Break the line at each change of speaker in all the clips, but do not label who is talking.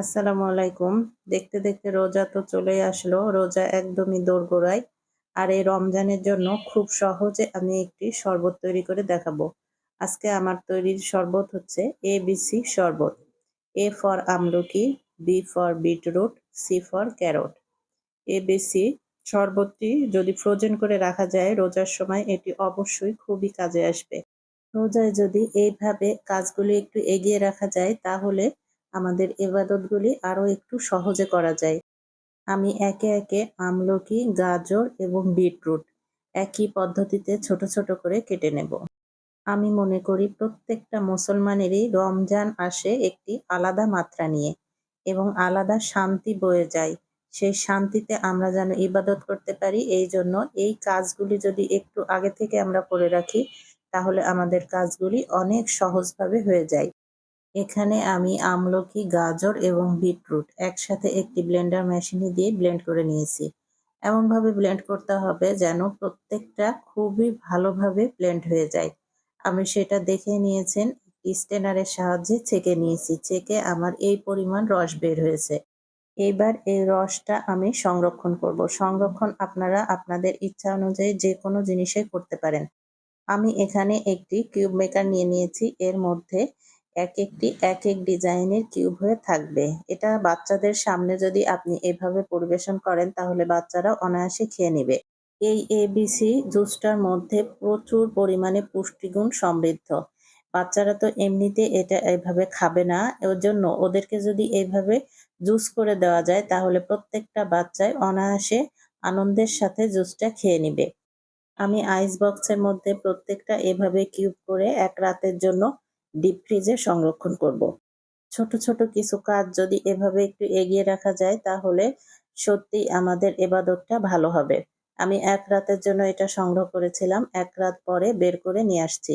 আসসালামু আলাইকুম। দেখতে দেখতে রোজা তো চলেই আসলো। রোজা একদমই দোরগোড়ায়। আর এই রমজানের জন্য খুব সহজে আমি একটি শরবত তৈরি করে দেখাবো। আজকে আমার তৈরির শরবত হচ্ছে ABC শরবত। A ফর আমলকি, B for beetroot, C for carrot. ABC শরবতটি যদি ফ্রোজেন করে রাখা যায় রোজার সময় এটি অবশ্যই খুবই কাজে আসবে। রোজায় যদি এইভাবে কাজগুলি একটু এগিয়ে রাখা যায় তাহলে আমাদের ইবাদতগুলি আরো একটু সহজে করা যায়। আমি একে একে আমলকি, গাজর এবং বিটরুট একই পদ্ধতিতে ছোট ছোট করে কেটে নেব। আমি মনে করি প্রত্যেকটা মুসলমানেরই রমজান আসে একটি আলাদা মাত্রা নিয়ে এবং আলাদা শান্তি বয়ে যায়। সেই শান্তিতে আমরা যেন ইবাদত করতে পারি এই জন্য এই কাজগুলি যদি একটু আগে থেকে আমরা করে রাখি তাহলে আমাদের কাজগুলি অনেক সহজভাবে হয়ে যায়। এখানে আমি আমলকি, গাজর এবং বিটরুট একসাথে একটি ব্লেন্ডার মেশিনে দিয়ে ব্লেন্ড করে নিয়েছি। এমনভাবে ব্লেন্ড করতে হবে যেন প্রত্যেকটা খুবই ভালোভাবে ব্লেন্ড হয়ে যায়। আমি সেটা দেখে নিয়েছেন, স্টেনারের সাহায্যে ছেঁকে নিয়েছি। ছেঁকে আমার এই পরিমাণ রস বের হয়েছে। এইবার এই রসটা আমি সংরক্ষণ করব। সংরক্ষণ আপনারা আপনাদের ইচ্ছা অনুযায়ী যেকোনো জিনিসে করতে পারেন। আমি এখানে একটি কিউব মেকার নিয়ে নিয়েছি। এর মধ্যে এক এক ডিজাইনের কিউব হয়ে থাকবে। এটা বাচ্চাদের সামনে যদি আপনি এভাবে পরিবেশন করেন তাহলে বাচ্চারা অনায়াসে খেয়ে নিবে। এই ABC জুসটার মধ্যে প্রচুর পরিমাণে পুষ্টিগুণ সমৃদ্ধ। বাচ্চারা তো এমনিতে এটা এভাবে খাবে না। ওর জন্য ওদেরকে যদি এইভাবে জুস করে দেওয়া যায় তাহলে প্রত্যেকটা বাচ্চাই অনায়াসে আনন্দের সাথে জুসটা খেয়ে নিবে। আমি আইস বক্সের মধ্যে প্রত্যেকটা এভাবে কিউব করে এক রাতের জন্য ডিপ ফ্রিজে সংরক্ষণ করব। ছোট ছোট কিছু কাজ যদি এভাবে একটু এগিয়ে রাখা যায় তাহলে সত্যি আমাদের এবাদতটা ভালো হবে। আমি এক রাতের জন্য এটা সংগ্রহ করেছিলাম, এক রাত পরে বের করে নিয়ে আসছি।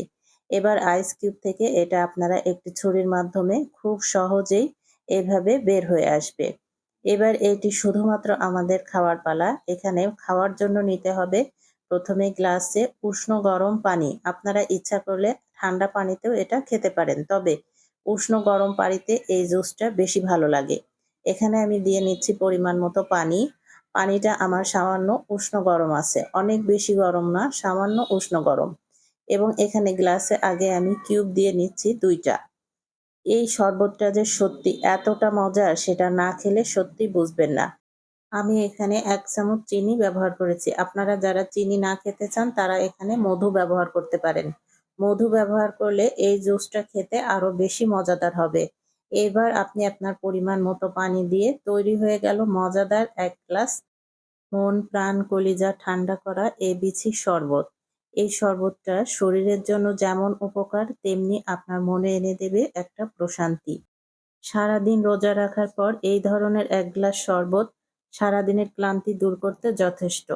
এবার আইস কিউব থেকে এটা আপনারা একটি ছুরির মাধ্যমে খুব সহজেই এভাবে বের হয়ে আসবে। এবার এটি শুধুমাত্র আমাদের খাওয়ার পালা। এখানে খাওয়ার জন্য নিতে হবে প্রথমে গ্লাসে উষ্ণ গরম পানি। আপনারা ইচ্ছা করলে ঠান্ডা পানিতেও এটা খেতে পারেন, তবে উষ্ণ গরম পানিতে এই জুসটা বেশি ভালো লাগে। এখানে আমি দিয়ে নিচ্ছি পরিমাণ মতো পানি। পানিটা আমার সামান্য উষ্ণ গরম আছে, অনেক বেশি গরম না, সামান্য উষ্ণ গরম। এবং এখানে গ্লাসে আগে আমি কিউব দিয়ে নিচ্ছি 2টা। এই শরবতটা যে সত্যি এতটা মজার সেটা না খেলে সত্যি বুঝবেন না। আমি এখানে 1 চামচ চিনি ব্যবহার করেছি। আপনারা যারা চিনি না খেতে চান তারা এখানে মধু ব্যবহার করতে পারেন। মধু ব্যবহার করলে এই জুসটা খেতে আরো বেশি মজাদার হবে। এবার আপনি আপনার পরিমাণ মতো পানি দিয়ে তৈরি হয়ে গেল মজাদার 1 গ্লাস মন প্রাণ কলিজা ঠান্ডা করা ABC শরবত। এই শরবতটা শরীরের জন্য যেমন উপকার তেমনি আপনার মনে এনে দেবে একটা প্রশান্তি। সারাদিন রোজা রাখার পর এই ধরনের 1 গ্লাস শরবত সারাদিনের ক্লান্তি দূর করতে যথেষ্ট।